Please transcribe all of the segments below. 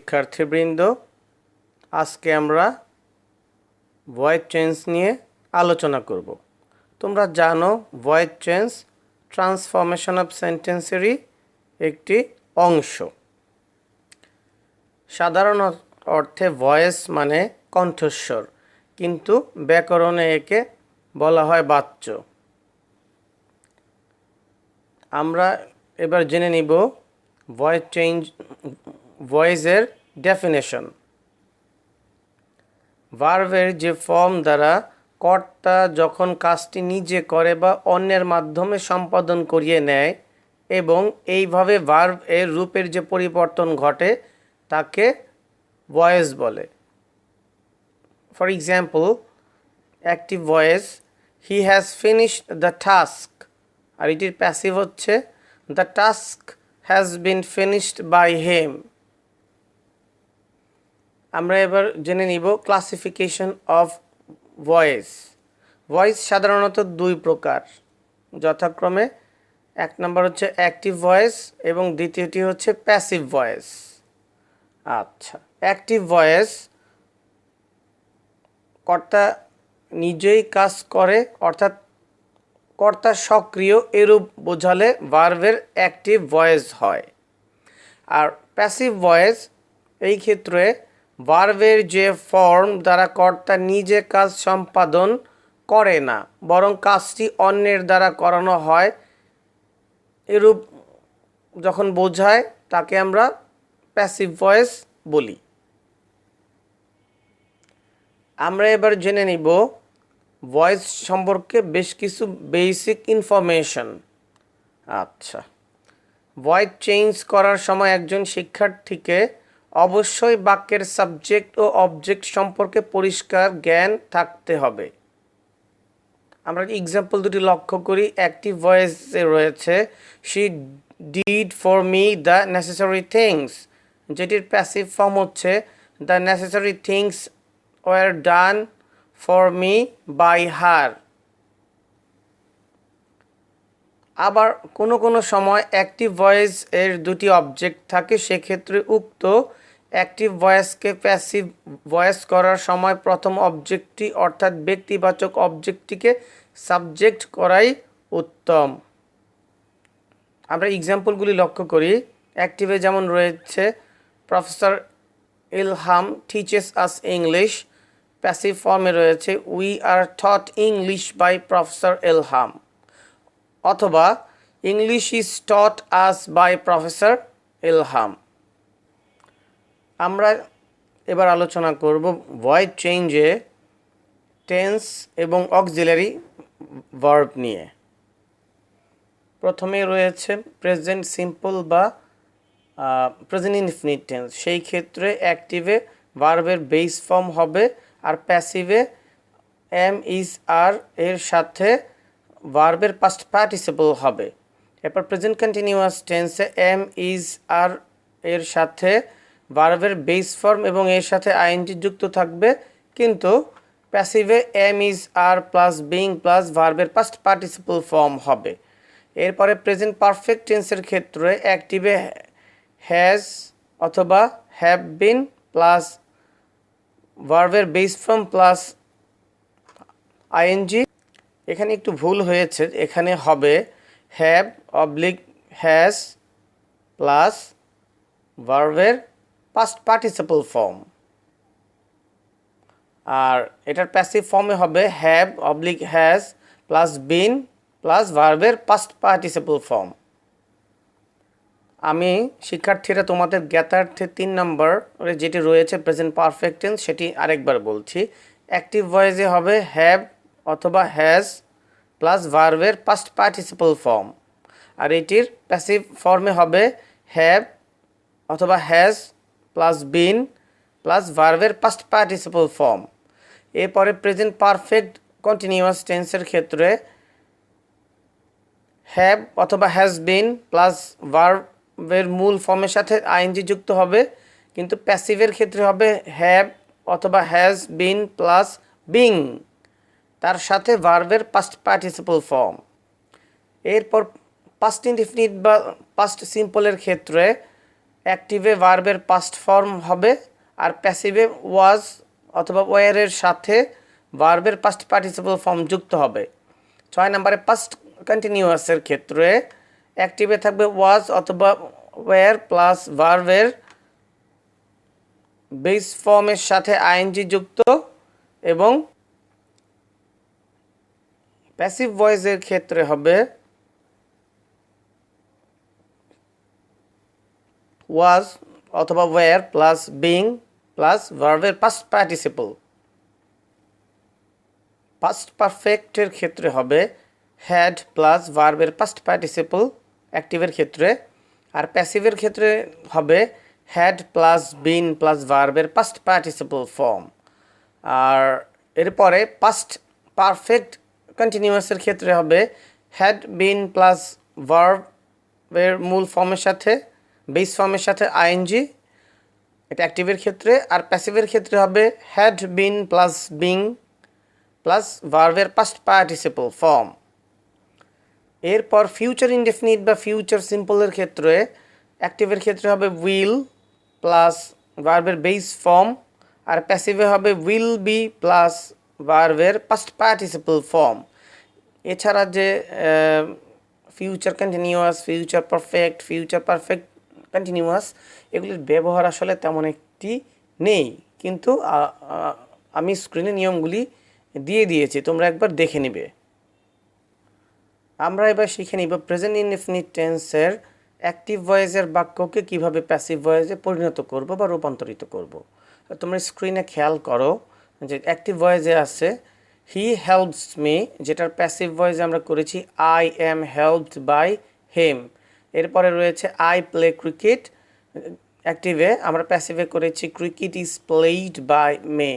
শিক্ষার্থীবৃন্দ, আজকে আমরা ভয়েড চেঞ্জ নিয়ে আলোচনা করব। তোমরা জানো ভয়েড চেঞ্জ ট্রান্সফরমেশন অফ সেন্টেন্সেরই একটি অংশ। সাধারণ অর্থে ভয়েস মানে কণ্ঠস্বর, কিন্তু ব্যাকরণে একে বলা হয় বাচ্য। আমরা এবার জেনে নিব ভয়েড চেঞ্জ ভয়েসের ডেফিনেশন। ভার্বের যে ফর্ম দ্বারা কর্তা যখন কাজটি নিজে করে বা অন্যের মাধ্যমে সম্পাদন করিয়ে নেয় এবং এইভাবে ভার্ব এর রূপের যে পরিবর্তন ঘটে তাকে ভয়েস বলে। For example, active voice, he has finished the task, আর এটির প্যাসিভ হচ্ছে the task has been finished by him. আমরা এবার জেনে নিব ক্লাসিফিকেশন অফ ভয়েস। ভয়েস সাধারণত দুই প্রকার, যথাক্রমে এক নম্বর হচ্ছে অ্যাক্টিভ ভয়েস এবং দ্বিতীয়টি হচ্ছে প্যাসিভ ভয়েস। আচ্ছা, অ্যাক্টিভ ভয়েস কর্তা নিজেই কাজ করে, অর্থাৎ কর্তা সক্রিয়, এরূপ বোঝালে ভার্বের অ্যাক্টিভ ভয়েস হয়। আর প্যাসিভ ভয়েস এই ক্ষেত্রে ভার্বের যে ফর্ম দ্বারা কর্তা নিজে কাজ সম্পাদন করে না, বরং কাজটি অন্যের দ্বারা করানো হয়, এরূপ যখন বোঝায় তাকে আমরা প্যাসিভ ভয়েস বলি। আমরা এবার জেনে নিব ভয়েস সম্পর্কে বেশ কিছু বেসিক ইনফরমেশন। আচ্ছা, ভয়েস চেঞ্জ করার সময় একজন শিক্ষার্থীকে অবশ্যই বাক্যের সাবজেক্ট ও অবজেক্ট সম্পর্কে পরিষ্কার জ্ঞান থাকতে হবে। আমরা এক্সাম্পল দুটি লক্ষ্য করি। অ্যাক্টিভ ভয়েসে রয়েছে she did for me the necessary things, যেটির প্যাসিভ ফর্ম হচ্ছে the necessary things were done for me by her. আবার কোনো কোনো সময় অ্যাক্টিভ ভয়েস এর দুটি অবজেক্ট থাকে, সেক্ষেত্রে উক্ত অ্যাক্টিভ ভয়েসকে প্যাসিভ ভয়েস করার সময় প্রথম অবজেক্টটি অর্থাৎ ব্যক্তিবাচক অবজেক্টটিকে সাবজেক্ট করাই উত্তম। আমরা এক্সাম্পলগুলি লক্ষ্য করি। অ্যাক্টিভে যেমন রয়েছে professor Ilham teaches us English, passive ফর্মে রয়েছে we are taught English by professor Ilham, অথবা English is taught us by professor Ilham. আমরা এবার আলোচনা করব ভয়েড চেঞ্জে টেন্স এবং অক্সিলারি ভার্ব নিয়ে। প্রথমে রয়েছে প্রেজেন্ট সিম্পল বা প্রেজেন্ট ইনডিফিনিট টেন্স। সেই ক্ষেত্রে অ্যাক্টিভে ভার্বের বেস ফর্ম হবে, আর প্যাসিভে এম ইজ আর এর সাথে ভার্বের পাস্ট পার্টিসিপল হবে। এরপর প্রেজেন্ট কন্টিনিউয়াস টেন্সে এম ইজ আর এর সাথে ভার্বের বেস ফর্ম এবং এর সাথে আইএনজি যুক্ত থাকবে, কিন্তু প্যাসিভে am is are plus being plus ভার্বের পাস্ট পার্টিসিপল ফর্ম হবে। এরপরে প্রেজেন্ট পারফেক্ট টেন্সের ক্ষেত্রে অ্যাক্টিভে হ্যাজ অথবা হ্যাভ বিন প্লাস ভার্বের বেস ফর্ম প্লাস আইএনজি। এখানে একটু ভুল হয়েছে, এখানে হবে হ্যাভ অবলিক হ্যাজ প্লাস ভার্বের পাস্ট পার্টিসিপল ফর্ম, আর এটার প্যাসিভ ফর্মে হবে have oblique has plus been plus ভার্বের পাস্ট পার্টিসিপল ফর্ম। আমি শিক্ষার্থীরা তোমাদের জ্ঞাতার্থে 3 নম্বর যেটি রয়েছে প্রেজেন্ট পারফেক্ট টেন্স সেটি আরেকবার বলছি। অ্যাক্টিভ ভয়েসে হবে হ্যাভ অথবা হ্যাজ প্লাস ভার্বের পাস্ট পার্টিসিপল ফর্ম, আর এটির প্যাসিভ ফর্মে হবে হ্যাভ অথবা হ্যাজ প্লাস বিন প্লাস ভার্বের পাস্ট পার্টিসিপল ফর্ম। এরপরে প্রেজেন্ট পারফেক্ট কন্টিনিউয়াস টেন্সের ক্ষেত্রে হ্যাভ অথবা হ্যাজ বিন প্লাস ভার্বের মূল ফর্মের সাথে আইএনজি যুক্ত হবে, কিন্তু প্যাসিভের ক্ষেত্রে হবে হ্যাভ অথবা হ্যাজ বিন প্লাস বিং, তার সাথে ভার্বের পাস্ট পার্টিসিপল ফর্ম। এরপর পাস্ট ইনডিফিনিট বা পাস্ট সিম্পলের ক্ষেত্রে অ্যাক্টিভে ভার্বের পাস্ট ফর্ম হবে, আর প্যাসিভে ওয়াজ অথবা ওয়ারের সাথে ভার্বের পাস্ট পার্টিসিপল ফর্ম যুক্ত হবে। 6 নম্বরে পাস্ট কন্টিনিউয়াসের ক্ষেত্রে অ্যাক্টিভে থাকবে ওয়াজ অথবা ওয়ার প্লাস ভার্বের বেস ফর্মের সাথে আইএনজি যুক্ত, এবং প্যাসিভ ভয়েসের ক্ষেত্রে হবে ওয়াজ অথবা ওয়ার প্লাস বিং প্লাস ভার্বের পাস্ট পার্টিসিপল। পাস্ট পারফেক্টের ক্ষেত্রে হবে হ্যাড প্লাস ভার্বের পাস্ট পার্টিসিপল অ্যাক্টিভের ক্ষেত্রে, আর প্যাসিভের ক্ষেত্রে হবে হ্যাড প্লাস বিন প্লাস ভার্বের পাস্ট পার্টিসিপল ফর্ম। আর এরপরে পাস্ট পারফেক্ট কন্টিনিউয়াসের ক্ষেত্রে হবে হ্যাড বিন প্লাস ভার্বের মূল ফর্মের সাথে বেস ফর্মের সাথে আইএনজি, এটা অ্যাক্টিভের ক্ষেত্রে। আর প্যাসিভের ক্ষেত্রে হবে had been plus being plus ভার্বের পাস্ট পার্টিসিপল ফর্ম। এরপর ফিউচার ইনডেফিনিট বা ফিউচার সিম্পলের ক্ষেত্রে অ্যাক্টিভের ক্ষেত্রে হবে উইল প্লাস ভার্বের বেস ফর্ম, আর প্যাসিভে হবে উইল বি প্লাস ভার্বের পাস্ট পার্টিসিপল ফর্ম। এছাড়া যে future continuous, future perfect continuous, এগুলির ব্যবহার আসলে তেমন একটি নেই, কিন্তু আমি স্ক্রিনে নিয়মগুলি দিয়ে দিয়েছি, তোমরা একবার দেখে নিবে। আমরা এবার শিখে নিব প্রেজেন্ট ইনডেফিনিট টেন্সের অ্যাক্টিভ ভয়েসের বাক্যকে কিভাবে প্যাসিভ ভয়েসে পরিণত করব বা রূপান্তরিত করব। তোমরা স্ক্রিনে খেয়াল করো যে অ্যাক্টিভ ভয়েসে আছে হি হেল্পস মি, যেটার প্যাসিভ ভয়েসে আমরা করেছি I am helped by him. এরপরে রয়েছে আই প্লে ক্রিকেট, অ্যাক্টিভে আমরা প্যাসিভে করেছি cricket is played by me.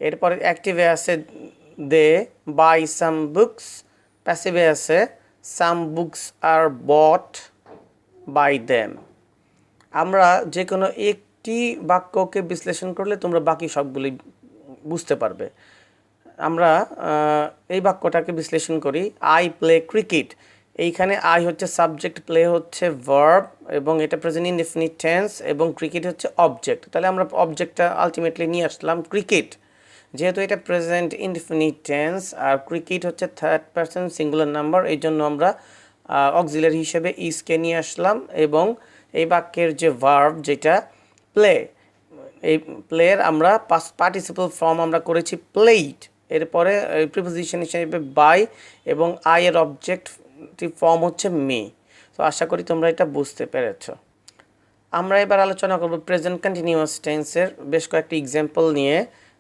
এরপরে অ্যাক্টিভে আছে দে বাই সাম বুকস, প্যাসিভে আছে some books are bought by them. আমরা যে কোনো একটি বাক্যকে বিশ্লেষণ করলে তোমরা বাকি সবগুলি বুঝতে পারবে। আমরা এই বাক্যটাকে বিশ্লেষণ করি আই প্লে ক্রিকেট। এইখানে আই হচ্ছে সাবজেক্ট, প্লে হচ্ছে ভার্ব, এবং এটা প্রেজেন্ট ইনডেফিনিট টেন্স, এবং ক্রিকেট হচ্ছে অবজেক্ট। তাহলে আমরা অবজেক্টটা আলটিমেটলি নিয়ে আসলাম ক্রিকেট, যেহেতু এটা প্রেজেন্ট ইনডেফিনিট টেন্স আর ক্রিকেট হচ্ছে থার্ড পারসন সিঙ্গুলার নাম্বার, এই জন্য আমরা অক্সিলারি হিসেবে ইজকে নিয়ে আসলাম। এবং এই বাক্যের যে ভার্ব যেটা প্লে, এই প্লের আমরা পাস্ট পার্টিসিপল ফর্ম আমরা করেছি প্লেইড। এরপরে প্রিপোজিশন হিসেবে বাই, এবং আই এর অবজেক্টিভ ফর্ম হচ্ছে মি। তো আশা করি তোমরা এটা বুঝতে পেরেছ। আমরা এবার আলোচনা করব প্রেজেন্ট কন্টিনিউয়াস টেন্সের বেশ কয়েকটি এক্সাম্পল নিয়ে।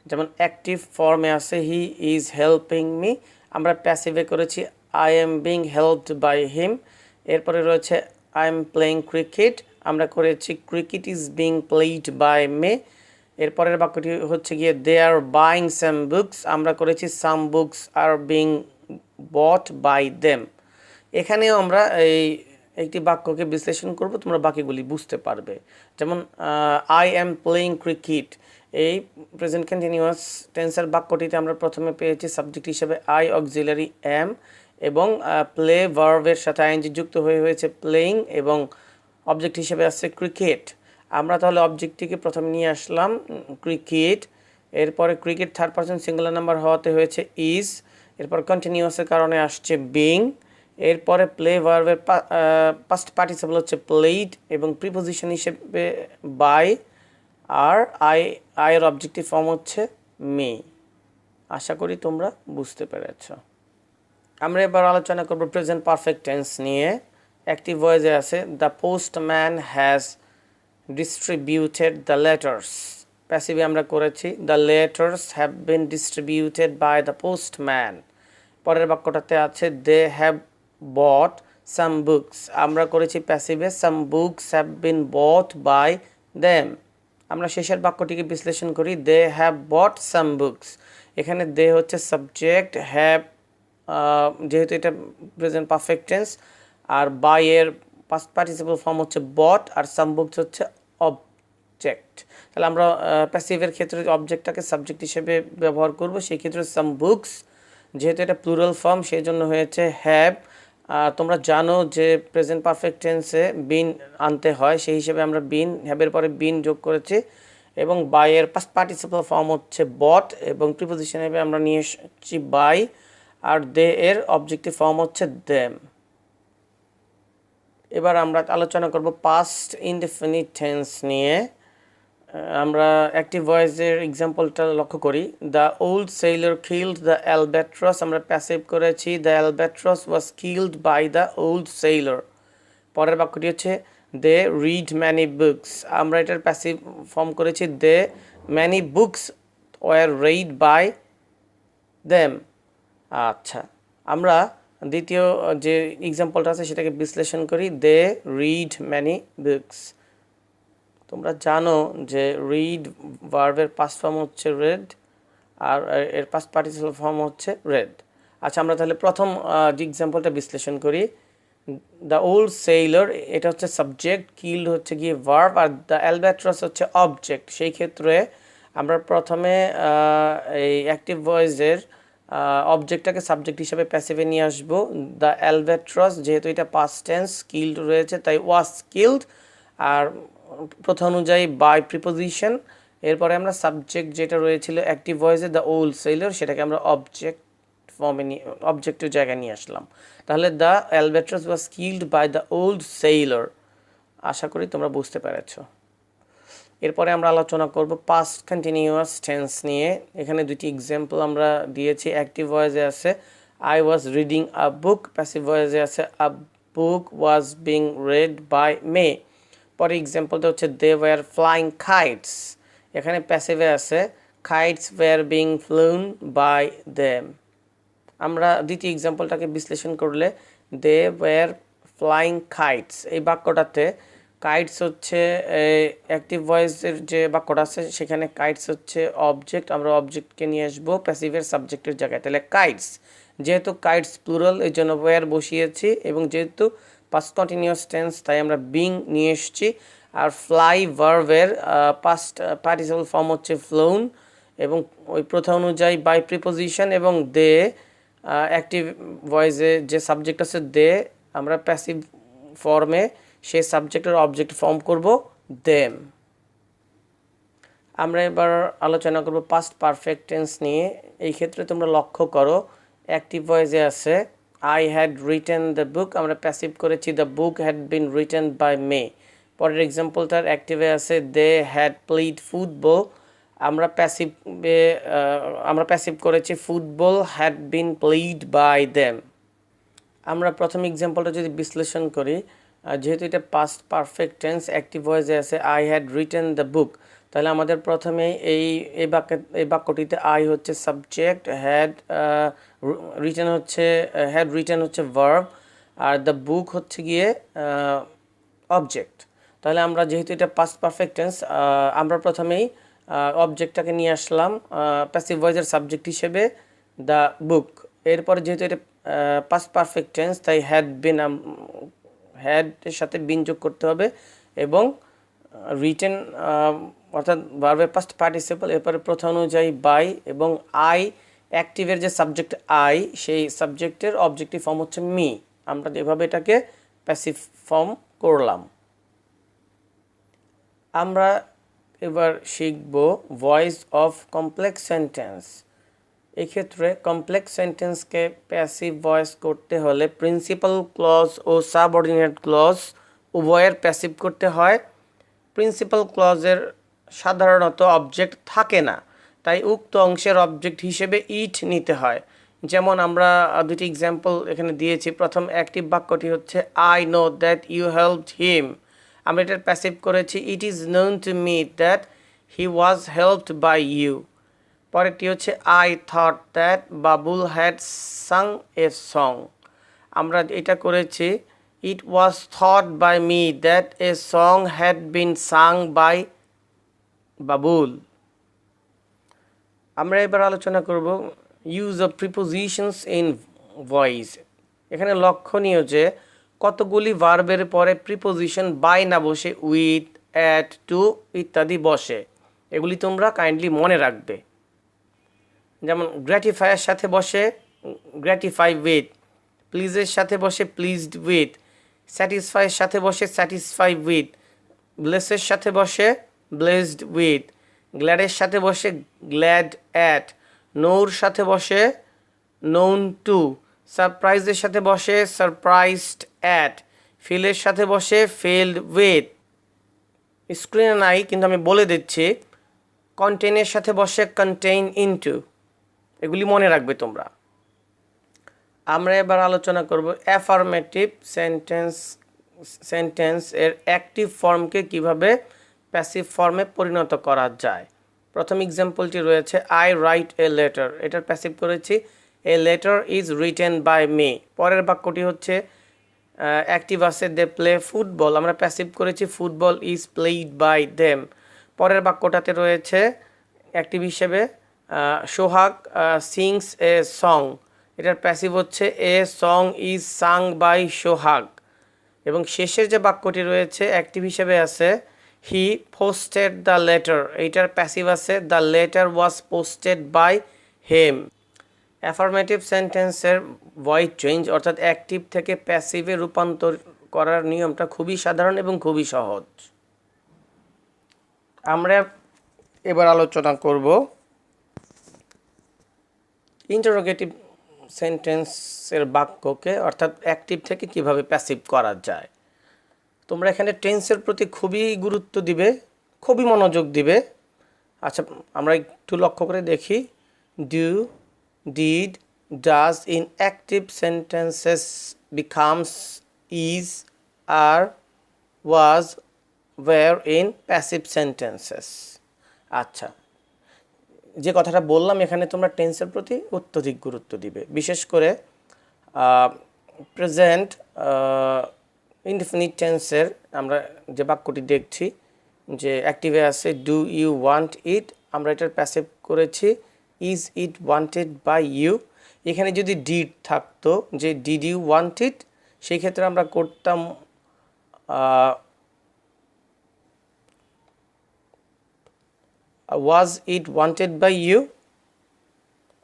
যেমন অ্যাক্টিভ ফর্মে আছে হি ইজ হেল্পিং মি, আমরা প্যাসিভে করেছি I am being helped by him. এরপরে রয়েছে আই এম প্লেইং ক্রিকেট, আমরা করেছি cricket is being played by me. এরপরের বাক্যটি হচ্ছে গিয়ে দে আর বাইং সাম বুকস, আমরা করেছি some books are being bought by them. এখানেও আমরা একটি বাক্যকে বিশ্লেষণ করব, তোমরা বাকিগুলি বুঝতে পারবে। যেমন আই অ্যাম প্লেইং ক্রিকেট, এই প্রেজেন্ট কন্টিনিউয়াস টেন্সের বাক্যটিতে আমরা প্রথমে পেয়েছি সাবজেক্ট হিসেবে আই অক্সিলারি অ্যাম, এবং প্লে ভার্বের সাথে আইএনজি যুক্ত হয়েছে প্লেইং, এবং অবজেক্ট হিসেবে আছে ক্রিকেট। আমরা তাহলে অবজেক্টটিকে প্রথমে নিয়ে আসলাম ক্রিকেট, এরপরে cricket third person singular number হওয়াতে হয়েছে ইজ, এরপর কন্টিনিউয়াসের কারণে আসছে বিং, এরপরে প্লে ভার্বের পাস্ট পার্টিসিপল হচ্ছে প্লেইড, এবং প্রিপোজিশন হিসেবে বাই, আর আইয়ের অবজেক্টিভ ফর্ম হচ্ছে মি। আশা করি তোমরা বুঝতে পেরেছ। আমরা এবার আলোচনা করব প্রেজেন্ট পারফেক্ট টেন্স নিয়ে। অ্যাক্টিভ ভয়েসে আছে the postman has distributed the letters, প্যাসিভে আমরা করেছি the letters have been distributed by the postman. পরের বাক্যটাতে আছে they have bought some books, আমরা করেছি প্যাসিভে some books have been bought by them. আমরা শেষের বাক্যটিকে বিশ্লেষণ করি they have bought some books, এখানে দে হচ্ছে সাবজেক্ট, হ্যাভ যেহেতু এটা প্রেজেন্ট পারফেক্ট টেন্স, আর বাই এর পাস্ট পার্টিসিপল ফর্ম হচ্ছে বট, আর সাম বুকস হচ্ছে অবজেক্ট। তাহলে আমরা প্যাসিভের ক্ষেত্রে অবজেক্টটাকে সাবজেক্ট হিসেবে ব্যবহার করব, সেই ক্ষেত্রে সাম বুকস, যেহেতু এটা প্লুরাল ফর্ম সেই জন্য হয়েছে হ্যাভ, তোমরা জানো যে প্রেজেন্ট পারফেক্ট টেন্সে বিন আনতে হয়, সেই হিসেবে আমরা বিন হ্যাবের পরে বিন যোগ করেছি। এবং বাই এর পাস্ট পার্টিসিপাল ফর্ম হচ্ছে বট, এবং প্রিপোজিশন হিসেবে আমরা নিয়ে এসেছি বাই। আর দে এর অবজেক্টিভ ফর্ম হচ্ছে দেম। এবার আমরা আলোচনা করব পাস্ট ইনডেফিনিট টেন্স নিয়ে। আমরা অ্যাক্টিভ ভয়েসের এক্সাম্পলটা লক্ষ্য করি। The old sailor killed the albatross, আমরা প্যাসিভ করেছি the albatross was killed by the old sailor. পরের বাক্যটি হচ্ছে দে রিড ম্যানি বুকস, আমরা এটার প্যাসিভ ফর্ম করেছি they many books were read by them. আচ্ছা, আমরা দ্বিতীয় যে এক্সাম্পলটা আছে সেটাকে বিশ্লেষণ করি। They read many books. তোমরা জানো যে রিড ভার্বের পাস্ট ফর্ম হচ্ছে রেড, আর এর পাস্ট পার্টিসিপাল ফর্ম হচ্ছে রেড। আচ্ছা, আমরা তাহলে প্রথম যে এক্সাম্পলটা বিশ্লেষণ করি। দ্য ওল্ড সেইলর, এটা হচ্ছে সাবজেক্ট, কিল্ড হচ্ছে গিয়ে ভার্ব, আর দ্য অ্যালব্যাট্রস হচ্ছে অবজেক্ট। সেই ক্ষেত্রে আমরা প্রথমে এই অ্যাক্টিভ ভয়েসের অবজেক্টটাকে সাবজেক্ট হিসেবে প্যাসিভে নিয়ে আসবো। দ্য অ্যালব্যাট্রস, যেহেতু এটা পাস্ট টেন্স, কিল্ড রয়েছে তাই ওয়াজ কিল্ড, আর প্রথা অনুযায়ী বাই প্রিপোজিশন। এরপরে আমরা সাবজেক্ট যেটা রয়েছিল অ্যাক্টিভ ভয়েসে দ্য ওল্ড সেইলর, সেটাকে আমরা অবজেক্ট ফর্মে নিয়ে অবজেক্টিভ জায়গায় নিয়ে আসলাম। তাহলে the albatross was killed by the old sailor. আশা করি তোমরা বুঝতে পেরেছো। এরপরে আমরা আলোচনা করব পাস্ট কন্টিনিউয়াস টেন্স নিয়ে। এখানে দুটি এক্সাম্পল আমরা দিয়েছি। অ্যাক্টিভ ভয়েসে আছে I was reading a book, passive ভয়েসে আছে a book was being read by me. পরে এক্সাম্পলটা হচ্ছে দে ওয়ার ফ্লাইং কাইটস, এখানে প্যাসিভে আছে kites were being flown by them. আমরা দ্বিতীয় এক্সাম্পলটাকে বিশ্লেষণ করলে দে ওয়ার ফ্লাইং কাইটস, এই বাক্যটাতে কাইটস হচ্ছে অ্যাক্টিভ ভয়েসের যে বাক্যটা আছে সেখানে কাইটস হচ্ছে অবজেক্ট, আমরা অবজেক্টকে নিয়ে আসবো প্যাসিভের সাবজেক্টের জায়গায়। তাহলে কাইটস, যেহেতু কাইটস প্লুরাল এই জন্য ওয়ার বসিয়েছি, এবং যেহেতু পাস্ট কন্টিনিউয়াস টেন্স তাই আমরা বিং নিয়ে এসেছি। আর ফ্লাই ভার্বের পাস্ট পার্টিসিপাল ফর্ম হচ্ছে ফ্লোন, এবং ওই প্রথা অনুযায়ী বাই প্রিপোজিশন, এবং দে অ্যাক্টিভ ভয়েসে যে সাবজেক্ট আছে দে, আমরা প্যাসিভ ফর্মে সেই সাবজেক্টের অবজেক্ট ফর্ম করব দেম। আমরা এবার আলোচনা করব পাস্ট পারফেক্ট টেন্স নিয়ে। এই ক্ষেত্রে তোমরা লক্ষ্য করো অ্যাক্টিভ ভয়েসে আছে I had written the book, আমরা প্যাসিভ করেছি the book had been written by me. পরের এক্সাম্পলটার অ্যাক্টিভে আছে দে হ্যাড প্লেড ফুটবল, আমরা প্যাসিভ করেছি football had been played by them. আমরা প্রথম এক্সাম্পলটা যদি বিশ্লেষণ করি, যেহেতু এটা পাস্ট পারফেক্ট টেন্স, অ্যাক্টিভ ভয়েসে আছে I had written the book, তাহলে আমাদের প্রথমে এই বাক্যটিতে আই হচ্ছে সাবজেক্ট, হ্যাড রিটেন হচ্ছে ভার্ব, আর দ্য বুক হচ্ছে গিয়ে অবজেক্ট। তাহলে আমরা যেহেতু এটা পাস্ট পারফেক্ট টেন্স, আমরা প্রথমেই অবজেক্টটাকে নিয়ে আসলাম প্যাসিভ ভয়েসের সাবজেক্ট হিসেবে দ্য বুক। এরপরে যেহেতু এটা পাস্ট পারফেক্ট টেন্স তাই হ্যাডের সাথে বিন যোগ করতে হবে, এবং রিটেন অর্থাৎ ভার্বের পাস্ট পার্টিসিপল, এরপরে প্রথা অনুযায়ী বাই, এবং আই অ্যাক্টিভের যে সাবজেক্ট আই, সেই সাবজেক্টের অবজেক্টিভ ফর্ম হচ্ছে মি। আমরা এভাবে এটাকে প্যাসিভ ফর্ম করলাম। আমরা এবার শিখব ভয়েস অফ কমপ্লেক্স সেন্টেন্স। এক্ষেত্রে কমপ্লেক্স সেন্টেন্সকে প্যাসিভ ভয়েস করতে হলে প্রিন্সিপাল ক্লজ ও সাবঅর্ডিনেট ক্লজ উভয়ের প্যাসিভ করতে হয়। প্রিন্সিপাল ক্লজের সাধারণত অবজেক্ট থাকে না, তাই উক্ত অংশের অবজেক্ট হিসেবে ইট নিতে হয়। যেমন আমরা দুটি এক্সাম্পল এখানে দিয়েছি। প্রথম অ্যাক্টিভ বাক্যটি হচ্ছে I know that you helped him, আমরা এটার প্যাসিভ করেছি it is known to me that he was helped by you. পরেরটি হচ্ছে I thought that Babul had sung a song, আমরা এটা করেছি it was thought by me that a song had been sung by Babul. আমরা এবার আলোচনা করব use of prepositions in voice. এখানে লক্ষণীয় যে কতগুলি ভার্বের পরে প্রিপোজিশন বাই না বসে উইথ, অ্যাট, টু ইত্যাদি বসে, এগুলি তোমরা কাইন্ডলি মনে রাখবে। যেমন গ্র্যাটিফাইয়ের সাথে বসে গ্র্যাটিফাই উইথ, প্লিজের সাথে বসে প্লিজড উইথ, স্যাটিসফাইয়ের সাথে বসে স্যাটিসফাই উইথ, ব্লেসের সাথে বসে ব্লেসড উইথ, গ্ল্যাডের সাথে বসে গ্ল্যাড অ্যাট, নোর সাথে বসে নোন টু, সারপ্রাইজের সাথে বসে সারপ্রাইজড অ্যাট, ফিলের সাথে বসে ফিল্ড উইথ। স্ক্রিনে নাই কিন্তু আমি বলে দিচ্ছি, কন্টেনের সাথে বসে কন্টেইন ইনটু। এগুলি মনে রাখবে তোমরা। আমরা এবার আলোচনা করব অ্যাফার্মেটিভ সেন্টেন্স এর অ্যাক্টিভ ফর্মকে কিভাবে প্যাসিভ ফর্মে পরিণত করা যায়। প্রথম এক্সাম্পলটি রয়েছে আই রাইট এ লেটার, এটার প্যাসিভ করেছি a letter is written by me. পরের বাক্যটি হচ্ছে অ্যাক্টিভ আছে দে প্লে ফুটবল, আমরা প্যাসিভ করেছি football is played by them. পরের বাক্যটাতে রয়েছে অ্যাক্টিভ হিসেবে সোহাগ সিংস এ সং, এটার প্যাসিভ হচ্ছে a song is sung by Sohag. এবং শেষের যে বাক্যটি রয়েছে অ্যাক্টিভ হিসেবে আছে হি পোস্টেড দ্য লেটার, এইটার প্যাসিভ আছে the letter was posted by him. Affirmative সেন্টেন্সের ভয়েড চেঞ্জ অর্থাৎ অ্যাক্টিভ থেকে প্যাসিভে রূপান্তর করার নিয়মটা খুবই সাধারণ এবং খুবই সহজ। আমরা এবার আলোচনা করব ইন্টারোগেটিভ সেন্টেন্সের বাক্যকে অর্থাৎ অ্যাক্টিভ থেকে কিভাবে প্যাসিভ করা যায়। তোমরা এখানে টেন্সের প্রতি খুবই গুরুত্ব দিবে, খুবই মনোযোগ দিবে। আচ্ছা, আমরা একটু লক্ষ্য করে দেখি। Do, did, does in active sentences becomes is, are, was, were in passive sentences. আচ্ছা, যে কথাটা বললাম এখানে তোমরা টেন্সের প্রতি অত্যধিক গুরুত্ব দিবে, বিশেষ করে প্রেজেন্ট ইনডিফিনিট টেন্সের আমরা যে বাক্যটি দেখছি যে অ্যাক্টিভে আছে ডু ইউ ওয়ান্ট ইট, আমরা এটার প্যাসিভ করেছি is it wanted by you. এখানে যদি ডিড থাকতো যে ডিড ইউ ওয়ান্ট ইট, সেই ক্ষেত্রে আমরা করতাম ওয়াজ ইট ওয়ান্টেড বাই ইউ।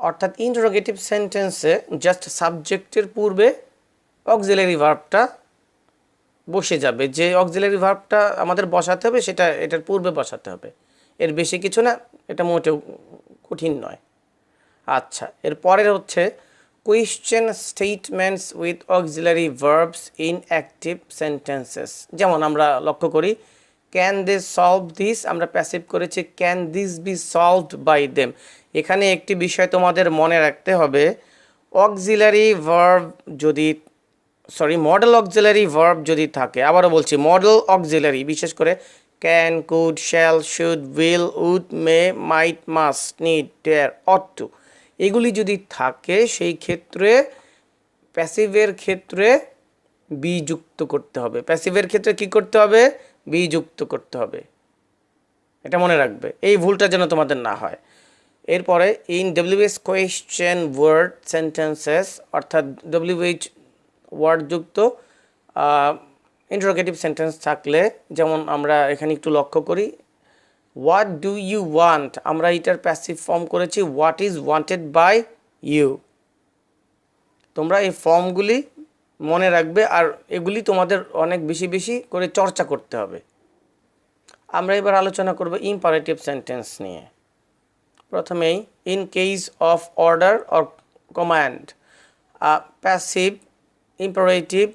অর্থাৎ ইন্টারোগেটিভ সেন্টেন্সে জাস্ট সাবজেক্টের পূর্বে অক্সিলারি ভার্বটা বসে যাবে, যে অক্সিলারি ভার্বটা আমাদের বসাতে হবে সেটা এটার পূর্বে বসাতে হবে, এর বেশি কিছু না, এটা মোটেও কঠিন নয়। আচ্ছা, এর পরের হচ্ছে question statements with auxiliary verbs in active sentences. যেমন আমরা লক্ষ্য করি ক্যান দে সলভ দিস, আমরা প্যাসিভ করেছি can this be solved by them. এখানে একটি বিষয় তোমাদের মনে রাখতে হবে, অক্সিলারি ভার্ব যদি মডেল অক্সিলারি ভার্ব যদি থাকে, আবারও বলছি মডেল অক্সিলারি, বিশেষ করে can, could, shall, should, will, would, may, might, must, need, dare, ought to, এগুলি যদি থাকে সেই ক্ষেত্রে প্যাসিভের ক্ষেত্রে বি যুক্ত করতে হবে। প্যাসিভের ক্ষেত্রে কি করতে হবে? বি যুক্ত করতে হবে, এটা মনে রাখবে, এই ভুলটা যেন তোমাদের না হয়। এরপরে in WH question word sentences, অর্থাৎ ডব্লিউএইচ ওয়ার্ড যুক্ত ইন্টারোগেটিভ সেন্টেন্স থাকলে, যেমন আমরা এখানে একটু লক্ষ্য করি হোয়াট ডু ইউ ওয়ান্ট, আমরা এটার প্যাসিভ ফর্ম করেছি what is wanted by you. তোমরা এই ফর্মগুলি মনে রাখবে আর এগুলি তোমাদের অনেক বেশি বেশি করে চর্চা করতে হবে। আমরা এবার আলোচনা করব ইম্পারেটিভ সেন্টেন্স নিয়ে। প্রথমেই in case of order or command, passive imperative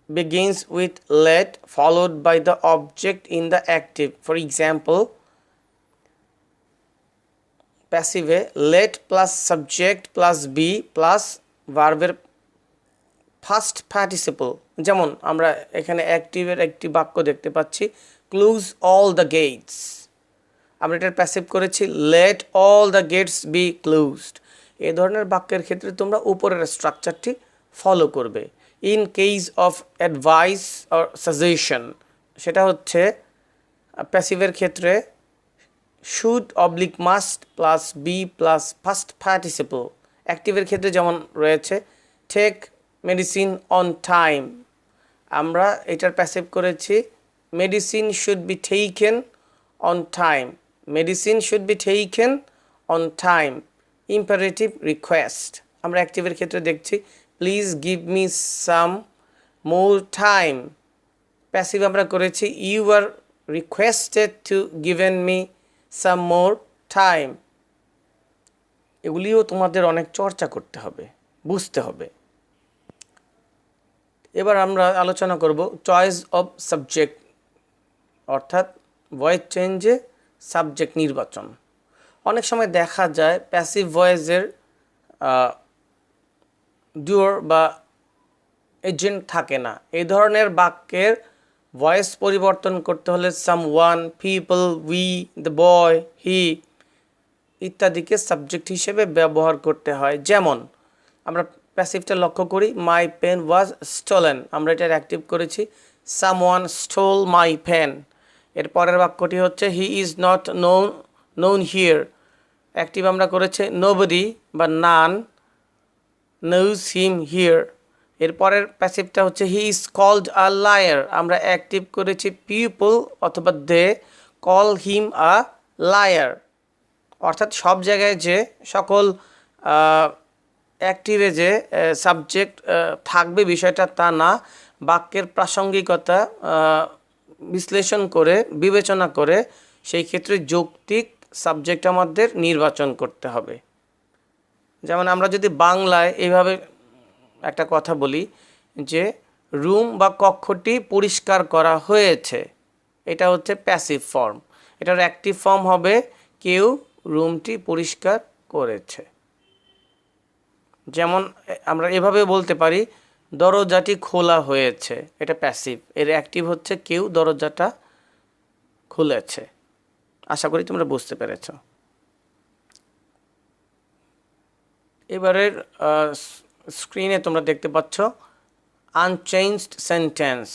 begins with let followed by the object in the active. For example, passive let plus subject plus be plus verb এর ফার্স্ট পার্টিসিপল। যেমন আমরা এখানে অ্যাক্টিভের একটি বাক্য দেখতে পাচ্ছি ক্লোজ অল দ্য গেটস, আমরা এটার প্যাসিভ করেছি let all the gates be closed. এই ধরনের বাক্যের ক্ষেত্রে তোমরা উপরের স্ট্রাকচারটি ফলো করবে। In case of advice or suggestion, সেটা হচ্ছে প্যাসিভের ক্ষেত্রে should oblique must plus be plus first participle. অ্যাক্টিভের ক্ষেত্রে যেমন রয়েছে টেক মেডিসিন অন টাইম, আমরা এটার প্যাসিভ করেছি medicine should be taken on time, medicine should be taken on time. Imperative request, আমরা অ্যাক্টিভের ক্ষেত্রে দেখছি please give me some more time. Passive আমরা করেছি you are requested to given me some more time. এগুলিও তোমাদের অনেক চর্চা করতে হবে, বুঝতে হবে। এবার আমরা আলোচনা করব চয়েস অফ সাবজেক্ট, অর্থাৎ ভয়েস চেঞ্জে সাবজেক্ট নির্বাচন। অনেক সময় দেখা যায় প্যাসিভ ভয়েসের ডুয়ার বা এজেন্ট থাকে না। এই ধরনের বাক্যের ভয়েস পরিবর্তন করতে হলে someone, people, we, the boy, he ইত্যাদিকে সাবজেক্ট হিসেবে ব্যবহার করতে হয়। যেমন আমরা প্যাসিভটা লক্ষ্য করি, মাই পেন ওয়াজ স্টোলেন, আমরা এটার অ্যাক্টিভ করেছি সামওয়ান স্টোল মাই পেন। এর পরের বাক্যটি হচ্ছে he is not known here, active আমরা করেছি নোবডি বা নান নোজ হিম হিয়ার। এরপরের প্যাসিভটা হচ্ছে he is called a liar, আমরা অ্যাক্টিভ করেছি পিপল অথবা they call him a liar. অর্থাৎ সব জায়গায় যে সকল অ্যাক্টিভে যে সাবজেক্ট থাকবে বিষয়টা তা না, বাক্যের প্রাসঙ্গিকতা বিশ্লেষণ করে বিবেচনা করে সেই ক্ষেত্রে যৌক্তিক সাবজেক্ট আমাদের নির্বাচন করতে হবে। যেমন আমরা যদি বাংলায় এইভাবে একটা কথা বলি যে রুম বা কক্ষটি পরিষ্কার করা হয়েছে, এটা হচ্ছে প্যাসিভ ফর্ম। এটার অ্যাক্টিভ ফর্ম হবে কেউ রুমটি পরিষ্কার করেছে। যেমন আমরা এভাবে বলতে পারি দরজাটি খোলা হয়েছে, এটা প্যাসিভ। এর অ্যাক্টিভ হচ্ছে কেউ দরজাটা খুলেছে। আশা করি তোমরা বুঝতে পেরেছ। এবারের স্ক্রিনে তোমরা দেখতে পাচ্ছ আনচেঞ্জড সেন্টেন্স,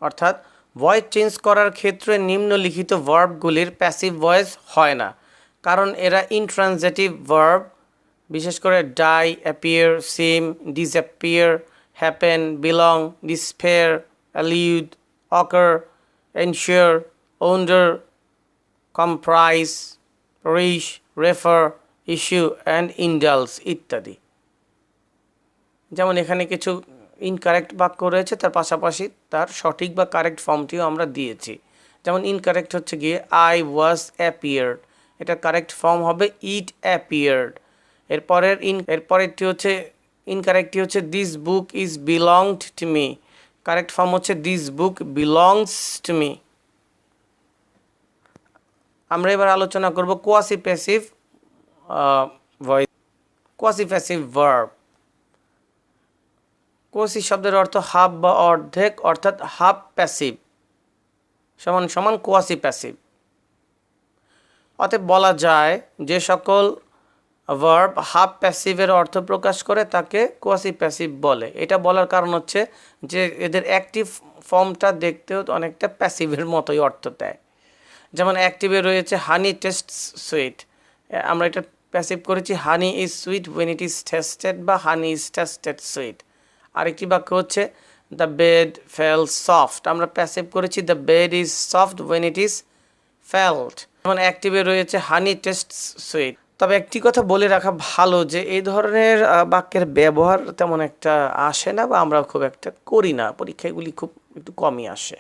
অর্থাৎ ভয়েস চেঞ্জ করার ক্ষেত্রে নিম্নলিখিত ভার্বগুলির প্যাসিভ ভয়েস হয় না, কারণ এরা ইনট্রানজিটিভ ভার্ব, বিশেষ করে die, appear, seem, disappear, happen, belong, despair, allude, occur, ensure, wonder, comprise, reach, refer, issue and indulge ইত্যাদি। যেমন এখানে কিছু ইনকারেক্ট বাক্য রয়েছে, তার পাশাপাশি তার সঠিক বা কারেক্ট ফর্মটিও আমরা দিয়েছি। যেমন ইনকারেক্ট হচ্ছে গিয়ে আই ওয়াজ অ্যাপিয়ার্ড, এটা কারেক্ট ফর্ম হবে ইট অ্যাপিয়ার্ড। এরপরেরটি হচ্ছে ইনকারেক্টটি হচ্ছে this book is belonged to me, correct form হচ্ছে this book belongs to me. আমরা এবার আলোচনা করব quasi passive voice, quasi passive verb. Quasi শব্দের অর্থ হাফ বা অর্ধেক, অর্থাৎ হাফ প্যাসিভ সমান সমান কোয়াসি প্যাসিভ। অতএব বলা যায় যে সকল ভার্ব হাফ প্যাসিভের অর্থ প্রকাশ করে তাকে কোয়াসি প্যাসিভ বলে। এটা বলার কারণ হচ্ছে যে এদের অ্যাক্টিভ ফর্মটা দেখতেও অনেকটা প্যাসিভের মতোই অর্থ দেয়। যেমন অ্যাক্টিভে রয়েছে হানি টেস্ট সুইট, আমরা এটা প্যাসিভ করেছি honey is sweet when it is tested বা হানি ইজ টেস্টেড সুইট। আরেকটি বাক্য হচ্ছে দ্য বেড ফেল সফট, আমরা প্যাসিভ করেছি the bed is soft when it is felt. যেমন অ্যাক্টিভে রয়েছে হানি টেস্ট সুইট। তবে একটি কথা বলে রাখা ভালো যে এই ধরনের বাক্যের ব্যবহার তেমন একটা আসে না বা আমরা খুব একটা করি না, পরীক্ষাগুলি খুব একটু কমই আসে।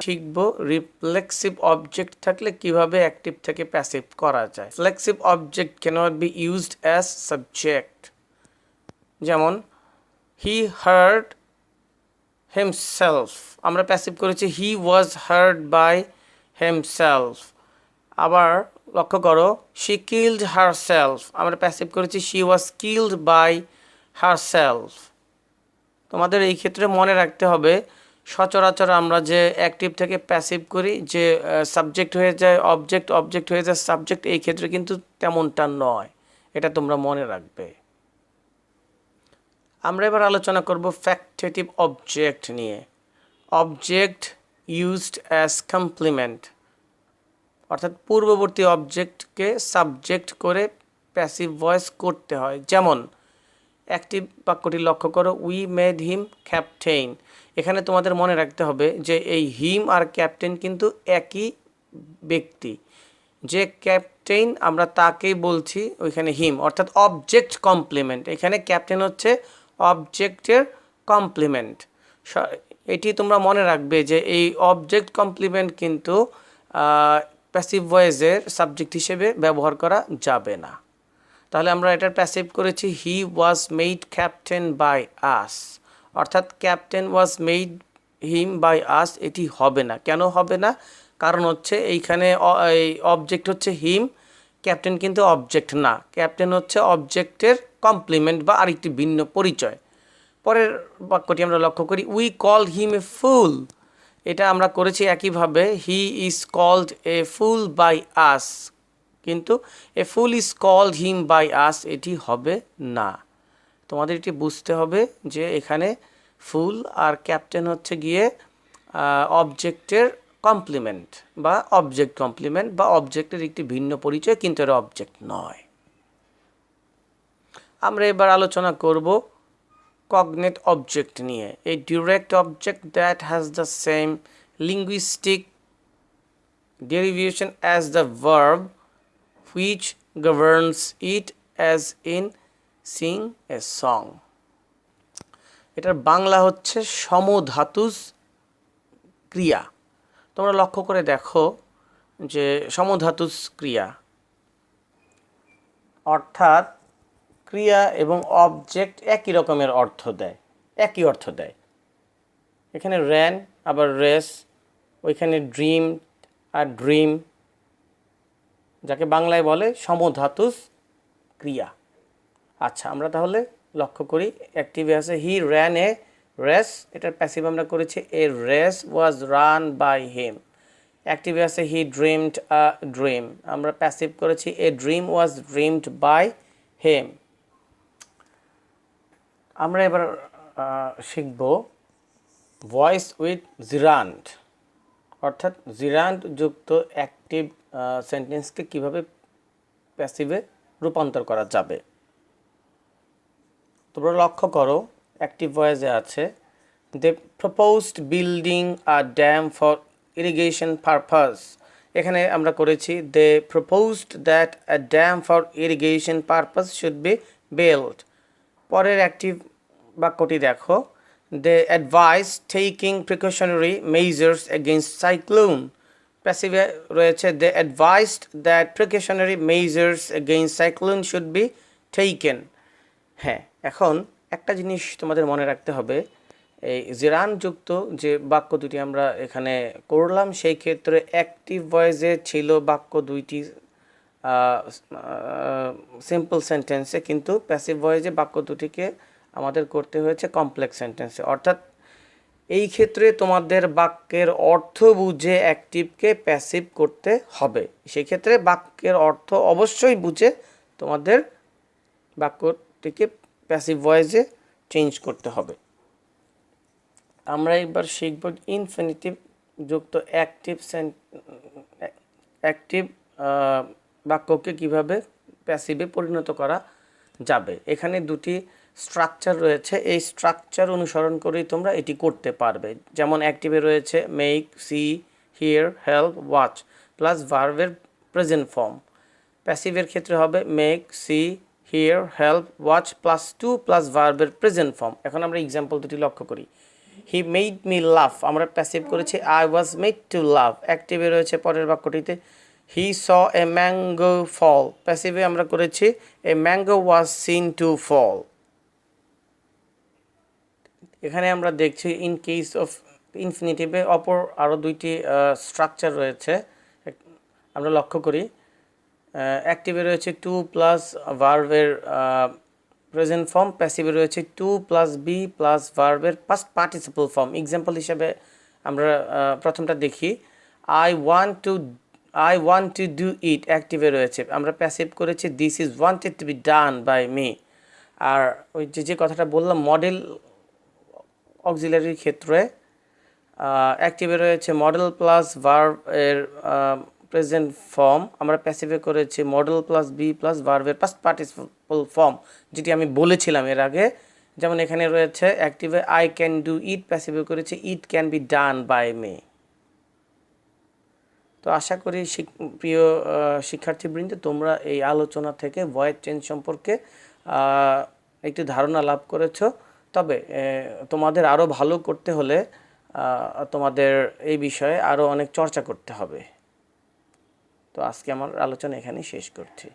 শিখব রিফ্লেক্সিভ অবজেক্ট থাকলে কিভাবে অ্যাক্টিভ থেকে প্যাসিভ করা যায়। Reflexive object cannot be used as subject. যেমন হি হার্ড হিমসেলফ, আমরা প্যাসিভ করেছি he was hurt by himself. আবার লক্ষ্য করো শি কিল্ড হারসেলফ, আমরা প্যাসিভ করেছি she was killed by herself. তোমাদের এই ক্ষেত্রে মনে রাখতে হবে সচরাচর আমরা যে অ্যাক্টিভ থেকে প্যাসিভ করি, যে সাবজেক্ট হয়ে যায় অবজেক্ট, অবজেক্ট হয়ে যায় সাবজেক্ট, এই ক্ষেত্রে কিন্তু তেমনটা নয়, এটা তোমরা মনে রাখবে। আমরা এবার আলোচনা করব ফ্যাক্টেটিভ অবজেক্ট নিয়ে। অবজেক্ট ইউজড অ্যাজ কমপ্লিমেন্ট, অর্থাৎ পূর্ববর্তী অবজেক্টকে সাবজেক্ট করে প্যাসিভ ভয়েস করতে হয়। যেমন অ্যাক্টিভ বাক্যটি লক্ষ্য করো উই মেড হিম ক্যাপ্টেন, এখানে তোমাদের মনে রাখতে হবে যে এই হিম আর ক্যাপ্টেন কিন্তু একই ব্যক্তি। যে ক্যাপ্টেন আমরা তাকেই বলছি ওইখানে হিম, অর্থাৎ অবজেক্ট কমপ্লিমেন্ট। এখানে ক্যাপ্টেন হচ্ছে অবজেক্টের কমপ্লিমেন্ট। এটি তোমরা মনে রাখবে যে এই অবজেক্ট কমপ্লিমেন্ট কিন্তু প্যাসিভ ভয়েসের সাবজেক্ট হিসেবে ব্যবহার করা যাবে না। তাহলে আমরা এটার প্যাসিভ করেছি he was made captain by us, অর্থাৎ captain was made him by us, এটি হবে না। কেন হবে না? কারণ হচ্ছে এইখানে এই অবজেক্ট হচ্ছে হিম, ক্যাপ্টেন কিন্তু অবজেক্ট না, ক্যাপ্টেন হচ্ছে অবজেক্টের কমপ্লিমেন্ট বা আরেকটি ভিন্ন পরিচয়। পরের বাক্যটি আমরা লক্ষ্য করি, উই কল হিম এ ফুল। এটা আমরা করেছি একইভাবে, he is called a fool by us, কিন্তু a fool is called him by us এটি হবে না। তোমাদের এটি বুঝতে হবে যে এখানে ফুল আর ক্যাপ্টেন হচ্ছে গিয়ে অবজেক্টের কমপ্লিমেন্ট বা অবজেক্ট কমপ্লিমেন্ট বা অবজেক্টের একটি ভিন্ন পরিচয়, কিন্তু এর অবজেক্ট নয়। আমরা এবার আলোচনা করব কগনেট অবজেক্ট নিয়ে। A direct object that has the same linguistic derivation as the verb which governs it, as in sing a song. এটার বাংলা হচ্ছে সমধাতুজ ক্রিয়া। তোমরা লক্ষ্য করে দেখো যে সমধাতুজ ক্রিয়া অর্থাৎ ক্রিয়া এবং অবজেক্ট একই রকমের অর্থ দেয়, একই অর্থ দেয়। এখানে র্যান আবার রেস, ওইখানে ড্রিম আর ড্রিম, যাকে বাংলায় বলে সমধাতুজ ক্রিয়া। আচ্ছা, আমরা তাহলে লক্ষ্য করি অ্যাক্টিভে আছে হি র্যান এ রেস, এটার প্যাসিভ আমরা করেছি a race was run by him. অ্যাক্টিভে আছে হি ড্রিমড আ ড্রিম, আমরা প্যাসিভ করেছি a dream was dreamed by him. আমরা এবার শিখব ভয়েস উইথ জিরান্ড, অর্থাৎ জিরান্ড যুক্ত অ্যাক্টিভ সেন্টেন্সকে কিভাবে প্যাসিভে রূপান্তর করা যাবে। তোমরা লক্ষ্য করো অ্যাক্টিভ ভয়েসে আছে they proposed building a dam for irrigation purpose. এখানে আমরা করেছি they proposed that a dam for irrigation purpose should be build. পরের অ্যাক্টিভ বাক্যটি দেখো, they advice taking precautionary measures against cyclone. প্যাসিভে রয়েছে they advised that precautionary measures against cyclone should be taken. হ্যাঁ, এখন একটা জিনিস তোমাদের মনে রাখতে হবে, এই জিরানযুক্ত যে বাক্য দুটি আমরা এখানে করলাম সেই ক্ষেত্রে অ্যাক্টিভ ভয়েসে ছিল বাক্য দুইটি সিম্পল সেন্টেন্সে, কিন্তু প্যাসিভ ভয়েসে বাক্য দুটিকে আমাদের করতে হয়েছে কমপ্লেক্স সেন্টেন্সে। অর্থাৎ এই ক্ষেত্রে তোমাদের বাক্যের অর্থ বুঝে অ্যাক্টিভকে প্যাসিভ করতে হবে। সেই ক্ষেত্রে বাক্যের অর্থ অবশ্যই বুঝে তোমাদের বাক্যটিকে প্যাসিভ ভয়েসে চেঞ্জ করতে হবে। আমরা এবার শিখব ইনফিনিটিভ যুক্ত অ্যাক্টিভ বাক্যকে কিভাবে প্যাসিভে পরিণত করা যাবে। এখানে দুটি স্ট্রাকচার রয়েছে, এই স্ট্রাকচার অনুসরণ করেই তোমরা এটি করতে পারবে। যেমন অ্যাক্টিভে রয়েছে make, see, hear, help, watch plus ভার্বের প্রেজেন্ট ফর্ম। প্যাসিভের ক্ষেত্রে হবে make, see, hear, help, watch plus to plus ভার্বের প্রেজেন্ট ফর্ম। এখন আমরা এক্সাম্পল দুটি লক্ষ্য করি। হি মেড মি লাভ, আমরা প্যাসিভ করেছি আই ওয়াজ মেড টু লাভ। অ্যাক্টিভে রয়েছে পরের বাক্যটিতে হি স এ ম্যাঙ্গো ফল, প্যাসিভে আমরা করেছি a mango was seen to fall. এখানে আমরা দেখছি ইন কেস অফ ইনফিনিটিভে অপর আরও দুইটি স্ট্রাকচার রয়েছে, আমরা লক্ষ্য করি। অ্যাক্টিভে রয়েছে টু প্লাস ভার্বের প্রেজেন্ট ফর্ম, প্যাসিভে রয়েছে টু প্লাস বি প্লাস ভার্বের পাস্ট পার্টিসিপল ফর্ম। এক্সাম্পল হিসাবে আমরা প্রথমটা দেখি, I want to do it, অ্যাক্টিভে রয়েছে, আমরা প্যাসিভ করেছি this is wanted to be done by me. আর ওই যে কথাটা বললাম মডেল অক্সিলারির ক্ষেত্রে অ্যাক্টিভে রয়েছে মডেল প্লাস ভার্ব এর প্রেজেন্ট ফর্ম, আমরা প্যাসিভে করেছি মডেল প্লাস বি প্লাস ভার্বের পাস্ট পার্টিসিপল ফর্ম, যেটি আমি বলেছিলাম এর আগে। যেমন এখানে রয়েছে অ্যাক্টিভে আই ক্যান ডু ইট, প্যাসিভে করেছি it can be done by me. তো আশা করি প্রিয় শিক্ষার্থীবৃন্দ, তোমরা এই আলোচনা থেকে ভয়েড চেঞ্জ সম্পর্কে একটু ধারণা লাভ করেছো। তবে তোমাদের আরও ভালো করতে হলে তোমাদের এই বিষয়ে আরও অনেক চর্চা করতে হবে। তো আজকে আমার আলোচনা এখানেই শেষ করছি।